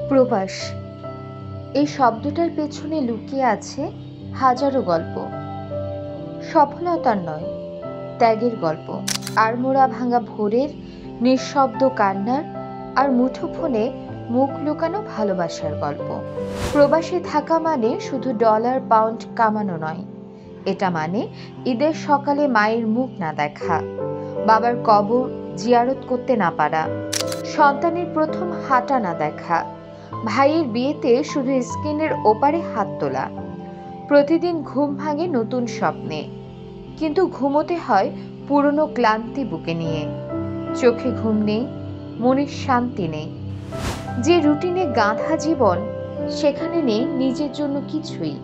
প্রবাস এই শব্দটার পেছনে লুকিয়ে আছে হাজারো গল্প। সফলতার নয়, ত্যাগের গল্প। আড়মোড়া ভাঙা ভোরের নিঃশব্দ কান্নার আর মুঠোফোনে মুখ লুকানো ভালোবাসার গল্প। প্রবাসে থাকা মানে শুধু ডলার পাউন্ড কামানো নয়, এটা মানে ঈদের সকালে মায়ের মুখ না দেখা, বাবার কবর জিয়ারত করতে না পারা, সন্তানের প্রথম হাঁটা না দেখা, ভাইয়ের বিয়েতে শুধু স্ক্রিনের ওপারে হাত তোলা। প্রতিদিন ঘুম ভাঙে নতুন স্বপ্নে, কিন্তু ঘুমোতে হয় পুরনো ক্লান্তি বুকে নিয়ে। চোখে ঘুম নেই, মনের শান্তি নেই। যে রুটিনে গাঁথা জীবন, সেখানে নেই নিজের জন্য কিছুই।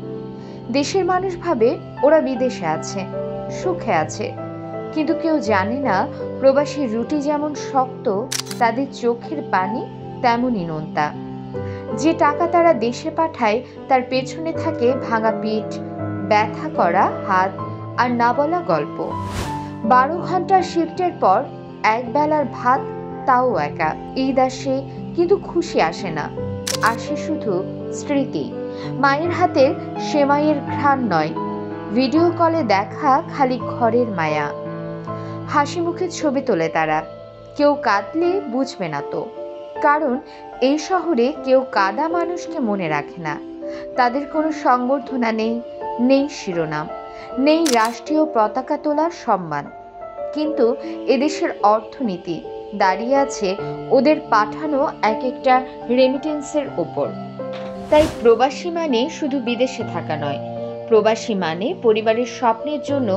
দেশের মানুষ ভাবে ওরা বিদেশে আছে, সুখে আছে, কিন্তু কেউ জানে না প্রবাসী রুটি যেমন শক্ত, তাদের চোখের পানি তেমনই নোনতা। যে টাকা তারা দেশে পাঠায়, তার পেছনে থাকে ভাঙা পিঠ, ব্যথা করা হাত আর না বলা গল্প। 12 ঘন্টার শিফটের পর এক বেলার ভাত, তাও একা। ঈদ আসে, কিন্তু খুশি আসে না, আসে শুধু স্মৃতি। মায়ের হাতের সেমাইয়ের ঘ্রাণ নয়, ভিডিও কলে দেখা খালি ঘরের মায়া। হাসি মুখে ছবি তোলে তারা, কেউ কাঁদলে বুঝবে না তো, কারণ এই শহরে কেউ কাঁদা মানুষকে মনে রাখে না। তাদের কোনো সংবর্ধনা নেই, নেই শিরোনাম, নেই রাষ্ট্রীয় পতাকা তোলার সম্মান, কিন্তু এদেশের অর্থনীতি দাঁড়িয়ে আছে ওদের পাঠানো এক একটা রেমিটেন্সের ওপর। তাই প্রবাসী মানে শুধু বিদেশে থাকা নয়, প্রবাসী মানে পরিবারের স্বপ্নের জন্য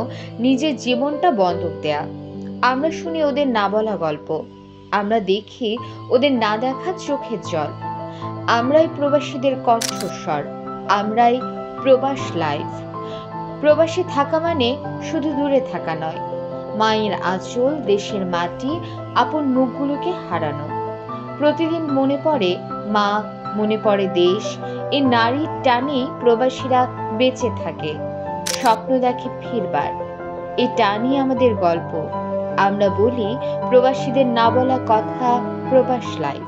নিজের জীবনটা বন্ধক দেয়া। আমরা শুনি ওদের না বলা গল্প, আমরা দেখি ওদের না দেখা চোখের জল। আমরাই প্রবাসীদের কণ্ঠস্বর, আমরাই প্রবাস লাইফ। প্রবাসী থাকা মানে শুধু দূরে থাকা নয়, মায়ের আঁচল, দেশের মাটি, আপন মুখগুলোকে হারানো। প্রতিদিন মনে পড়ে মা, মনে পড়ে দেশ। এই নারীর টানেই প্রবাসীরা বেঁচে থাকে, স্বপ্ন দেখে ফিরবার। এই টানই আমাদের গল্প। আমরা বলি প্রবাসীদের না বলা কথা, প্রবাস লাইফ।